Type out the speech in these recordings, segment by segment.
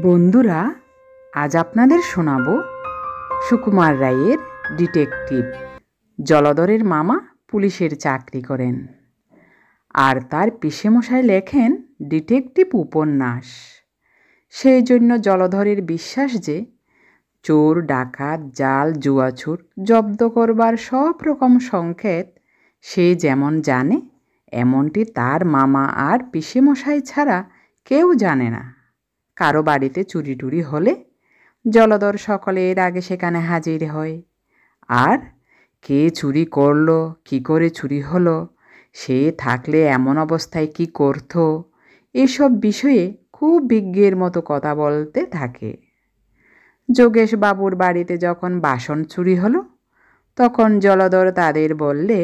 বন্ধুরা, আজ আপনাদের শোনাব সুকুমার রায়ের ডিটেকটিভ। জলধরের মামা পুলিশের চাকরি করেন আর তার পিসেমশাই লেখেন ডিটেকটিভ উপন্যাস। সেই জন্য জলধরের বিশ্বাস যে চোর, ডাকাত, জাল, জুয়াচোর জব্দ করবার সব রকম সংকেত সে যেমন জানে, এমনটি তার মামা আর পিসেমশাই ছাড়া কেউ জানে না। কারো বাড়িতে চুরি টুরি হলে জলধর সকলের আগে সেখানে হাজির হয়, আর কে চুরি করলো, কি করে চুরি হলো, সে থাকলে এমন অবস্থায় কি করত, এসব বিষয়ে খুব বিজ্ঞের মতো কথা বলতে থাকে। যোগেশ বাবুর বাড়িতে যখন বাসন চুরি হলো, তখন জলধর তাদের বললে,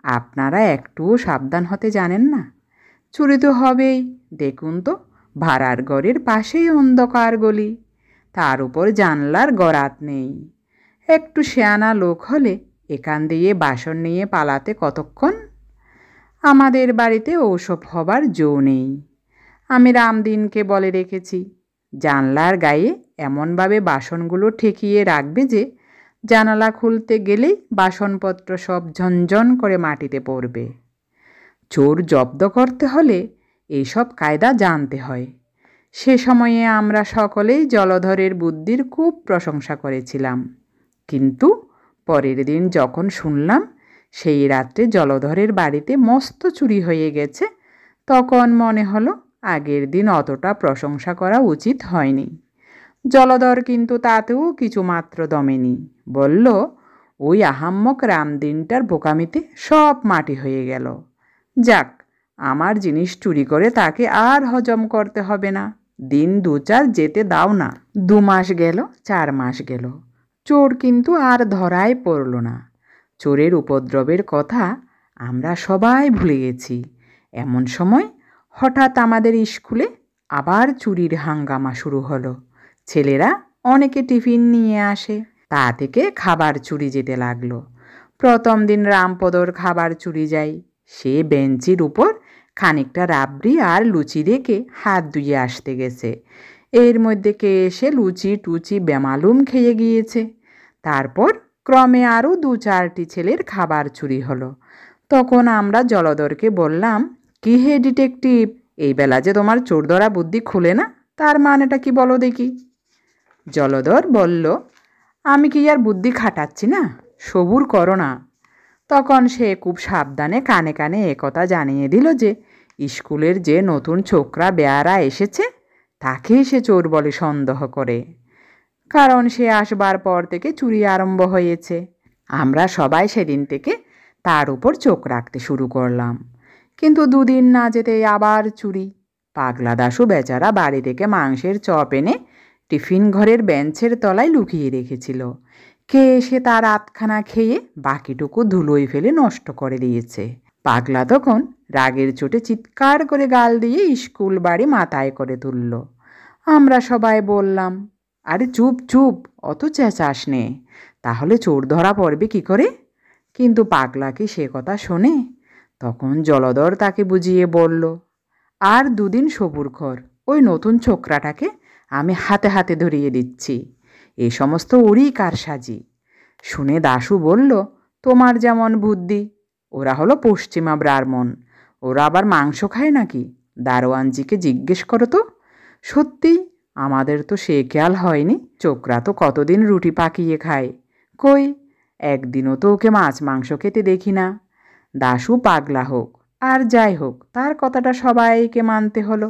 আপনারা একটুও সাবধান হতে জানেন না, চুরি তো হবেই। দেখুন তো, ভাড়ার ঘরের পাশেই অন্ধকার গলি, তার উপর জানলার গরাত নেই। একটু শেয়ানা লোক হলে এখান দিয়ে বাসন নিয়ে পালাতে কতক্ষণ। আমাদের বাড়িতে ওসব হবার জো নেই। আমি রামদিনকে বলে রেখেছি, জানলার গায়ে এমনভাবে বাসনগুলো ঠেকিয়ে রাখবে যে জানালা খুলতে গেলেই বাসনপত্র সব ঝনঝন করে মাটিতে পড়বে। চোর জব্দ করতে হলে এইসব কায়দা জানতে হয়। সে সময়ে আমরা সকলেই জলধরের বুদ্ধির খুব প্রশংসা করেছিলাম, কিন্তু পরের দিন যখন শুনলাম সেই রাত্রে জলধরের বাড়িতে মস্ত চুরি হয়ে গেছে, তখন মনে হলো আগের দিন অতটা প্রশংসা করা উচিত হয়নি। জলধর কিন্তু তাতেও কিছুমাত্র দমেনি, বলল, ওই আহাম্মক রামদিনটার বোকামিতে সব মাটি হয়ে গেল। যাক, আমার জিনিস চুরি করে তাকে আর হজম করতে হবে না। দিন 2-4 যেতে দাও না। 2 মাস গেল, 4 মাস গেল, চোর কিন্তু আর ধরাই পড়ল না। চোরের উপদ্রবের কথা আমরা সবাই ভুলে গেছি। এমন সময় হঠাৎ আমাদের স্কুলে আবার চুরির হাঙ্গামা শুরু হলো। ছেলেরা অনেকে টিফিন নিয়ে আসে, তা থেকে খাবার চুরি যেতে লাগলো। প্রথম দিন রামপদর খাবার চুরি যায়। সে বেঞ্চির উপর খানিকটা রাবড়ি আর লুচি রেখে হাত ধুয়ে আসতে গেছে। এর মধ্যে কে এসে লুচি টুচি বেমালুম খেয়ে গিয়েছে। তারপর ক্রমে আরও 2-4টি ছেলের খাবার চুরি হলো। তখন আমরা জলধরকে বললাম, কি হে ডিটেকটিভ, এই বেলা যে তোমার চোর ধরা বুদ্ধি খুলে না, তার মানেটা কি বলো দেখি। জলধর বলল, আমি কি আর বুদ্ধি খাটাচ্ছি না, সবুর করো না। তখন সে খুব সাবধানে কানে কানে একথা জানিয়ে দিল যে স্কুলের যে নতুন ছোকরা বেয়ারা এসেছে তাকেই সে চোর বলে সন্দেহ করে, কারণ সে আসবার পর থেকে চুরি আরম্ভ হয়েছে। আমরা সবাই সেদিন থেকে তার উপর চোখ রাখতে শুরু করলাম। কিন্তু 2 দিন না যেতেই আবার চুরি। পাগলা দাশু বেচারা বাড়ি থেকে মাংসের চপ এনে টিফিন ঘরের বেঞ্চের তলায় লুকিয়ে রেখেছিল। কে এসে তার আধখানা খেয়ে বাকিটুকু ধুলোয় ফেলে নষ্ট করে দিয়েছে। পাগলা তখন রাগের চোটে চিৎকার করে গাল দিয়ে স্কুল বাড়ি মাথায় করে তুলল। আমরা সবাই বললাম, আরে চুপ চুপ, অত চেঁচাস নে, তাহলে চোর ধরা পড়বে কি করে। কিন্তু পাগলা কি সে কথা শোনে? তখন জলধর তাকে বুঝিয়ে বলল, আর 2 দিন সবুর কর, ওই নতুন ছোকরাটাকে আমি হাতে হাতে ধরিয়ে দিচ্ছি। এ সমস্ত ওরই কারসাজি। শুনে দাশু বলল, তোমার যেমন বুদ্ধি, ওরা হলো পশ্চিমা ব্রাহ্মণ, ওরা আবার মাংস খায় নাকি? দারোয়ানজিকে জিজ্ঞেস করো তো। সত্যি, আমাদের তো সে খেয়াল হয়নি। চোকরা তো কতদিন রুটি পাকিয়ে খায়, কই একদিনও তো ওকে মাছ মাংস খেতে দেখি না। দাশু পাগলা হোক আর যাই হোক, তার কথাটা সবাইকে মানতে হলো।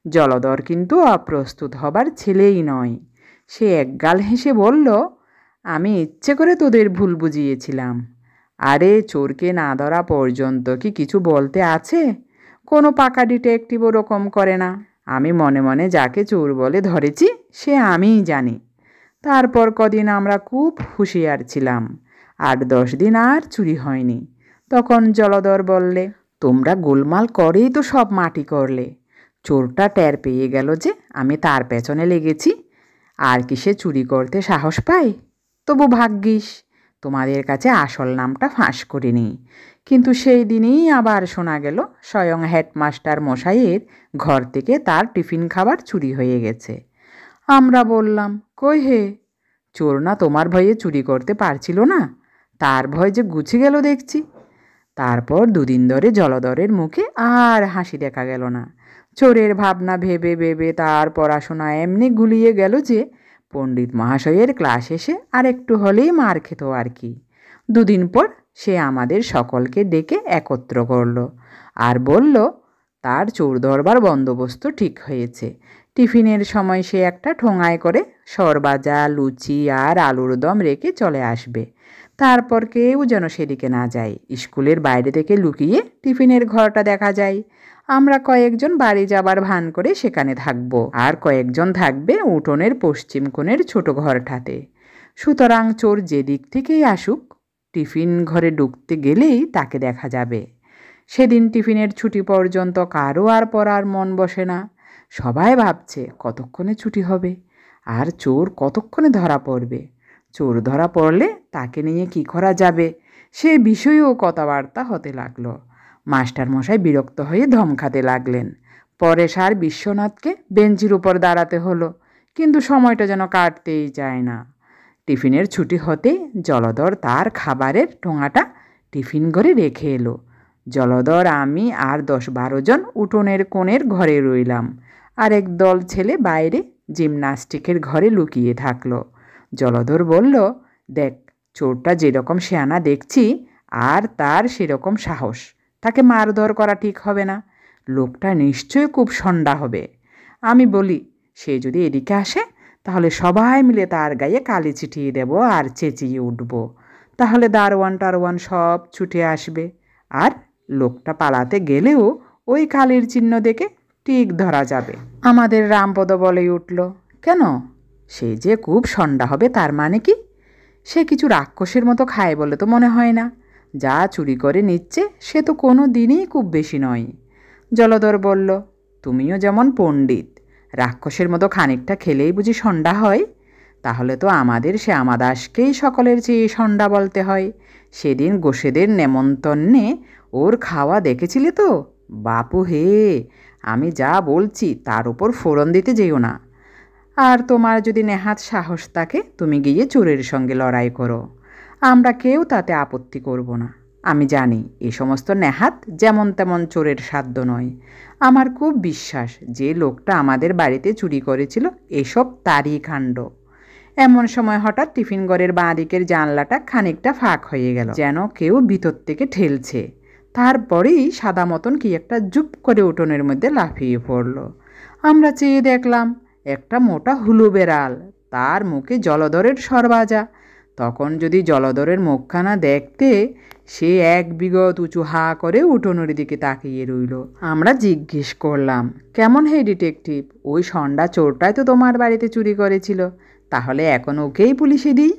জলধর কিন্তু অপ্রস্তুত হবার ছেলেই নয়। সে একগাল হেসে বলল, আমি ইচ্ছে করে তোদের ভুল বুঝিয়েছিলাম। আরে চোরকে না ধরা পর্যন্ত কি কিছু বলতে আছে? কোনো পাকা ডিটেকটিভ ওরকম করে না। আমি মনে মনে যাকে চোর বলে ধরেছি সে আমিই জানি। তারপর কদিন আমরা খুব হুঁশিয়ার ছিলাম। 8-10 দিন আর চুরি হয়নি। তখন জলধর বললে, তোমরা গোলমাল করেই তো সব মাটি করলে। চোরটা টের পেয়ে গেল যে আমি তার পেছনে লেগেছি, আর কি সে চুরি করতে সাহস পায়? তবু ভাগ্যিস তোমাদের কাছে আসল নামটা ফাঁস করিনি। কিন্তু সেই দিনই আবার শোনা গেল স্বয়ং হেডমাস্টার মশাইয়ের ঘর থেকে তার টিফিন খাবার চুরি হয়ে গেছে। আমরা বললাম, কই হে, চোর না তোমার ভয়ে চুরি করতে পারছিল না, তার ভয় যে গুছে গেল দেখছি। তারপর দুদিন ধরে জলধরের মুখে আর হাসি দেখা গেল না। চোরের ভাবনা ভেবে ভেবে তার পড়াশোনা এমনি গুলিয়ে গেল যে পণ্ডিত মহাশয়ের ক্লাস এসে আর একটু হলেই মার খেত আর কি। দুদিন পর সে আমাদের সকলকে ডেকে একত্র করল আর বলল তার চোর ধরবার বন্দোবস্ত ঠিক হয়েছে। টিফিনের সময় সে একটা ঠোঙায় করে সরভাজা, লুচি আর আলুর দম রেখে চলে আসবে। তারপর কেউ যেন সেদিকে না যায়। স্কুলের বাইরে থেকে লুকিয়ে টিফিনের ঘরটা দেখা যায়। আমরা কয়েকজন বাড়ি যাবার ভান করে সেখানে থাকবো, আর কয়েকজন থাকবে উঠোনের পশ্চিম কোণের ছোট ঘরটাতে। সুতরাং চোর যেদিক থেকেই আসুক, টিফিন ঘরে ঢুকতে গেলেই তাকে দেখা যাবে। সেদিন টিফিনের ছুটি পর্যন্ত কারো আর পড়ার মন বসে না। সবাই ভাবছে কতক্ষণে ছুটি হবে আর চোর কতক্ষণে ধরা পড়বে। চোর ধরা পড়লে তাকে নিয়ে কি করা যাবে সে বিষয়েও কথাবার্তা হতে লাগলো। মাস্টারমশাই বিরক্ত হয়ে ধমকাতে লাগলেন। পরেশ আর বিশ্বনাথকে বেঞ্চির উপর দাঁড়াতে হলো, কিন্তু সময়টা যেন কাটতেই চায় না। টিফিনের ছুটি হতে জলধর তার খাবারের ঠোঙাটা টিফিন ঘরে রেখে এলো। জলধর, আমি আর 10-12 জন উঠোনের কোণের ঘরে রইলাম। আর এক দল ছেলে বাইরে জিমনাস্টিকের ঘরে লুকিয়ে থাকলো। জলধর বলল, দেখ, চোরটা যেরকম শেয়ানা দেখছি আর তার সেরকম সাহস, তাকে মারধর করা ঠিক হবে না। লোকটা নিশ্চয়ই খুব সন্ডা হবে। আমি বলি, সে যদি এদিকে আসে তাহলে সবাই মিলে তার গায়ে কালি ছিটিয়ে দেব আর চেঁচিয়ে উঠব। তাহলে দারোয়ান টারোয়ান সব ছুটে আসবে, আর লোকটা পালাতে গেলেও ওই কালির চিহ্ন দেখে ঠিক ধরা যাবে। আমাদের রামপদ বলেই উঠল, কেন, সে যে খুব সন্ডা হবে তার মানে কি? সে কিছু রাক্ষসের মতো খায় বলে তো মনে হয় না। যা চুরি করে নিচ্ছে সে তো কোনো দিনই খুব বেশি নয়। জলধর বলল, তুমিও যেমন পণ্ডিত, রাক্ষসের মতো খানিকটা খেলেই বুঝি সন্ডা হয়? তাহলে তো আমাদের শ্যামাদাসকেই সকলের চেয়ে সন্ডা বলতে হয়। সেদিন গোসেদের নেমন্তন্নে ওর খাওয়া দেখেছিলে তো? বাপু হে, আমি যা বলছি তার উপর ফোড়ন দিতে যেও না। আর তোমার যদি নেহাত সাহস থাকে তুমি গিয়ে চোরের সঙ্গে লড়াই করো, আমরা কেউ তাতে আপত্তি করব না। আমি জানি এ সমস্ত নেহাত যেমন তেমন চোরের সাধ্য নয়। আমার খুব বিশ্বাস যে লোকটা আমাদের বাড়িতে চুরি করেছিল এসব তারই কাণ্ড। এমন সময় হঠাৎ টিফিন ঘরের বাঁ দিকের জানলাটা খানিকটা ফাঁক হয়ে গেল, যেন কেউ ভিতর থেকে ঠেলছে। তারপরেই সাদা মতন কি একটা জুপ করে উঠোনের মধ্যে লাফিয়ে পড়ল। আমরা চেয়ে দেখলাম একটা মোটা হুলু বেড়াল, তার মুখে জলধরের সরভাজা। তখন যদি জলধরের মুখখানা দেখতে, সে এক বিগত উঁচু হা করে উঠোনের দিকে তাকিয়ে রইল। আমরা জিজ্ঞেস করলাম, কেমন হে ডিটেকটিভ, ওই সন্ডা চোরটাই তো তোমার বাড়িতে চুরি করেছিল, তাহলে এখন ওকেই পুলিশে দিই?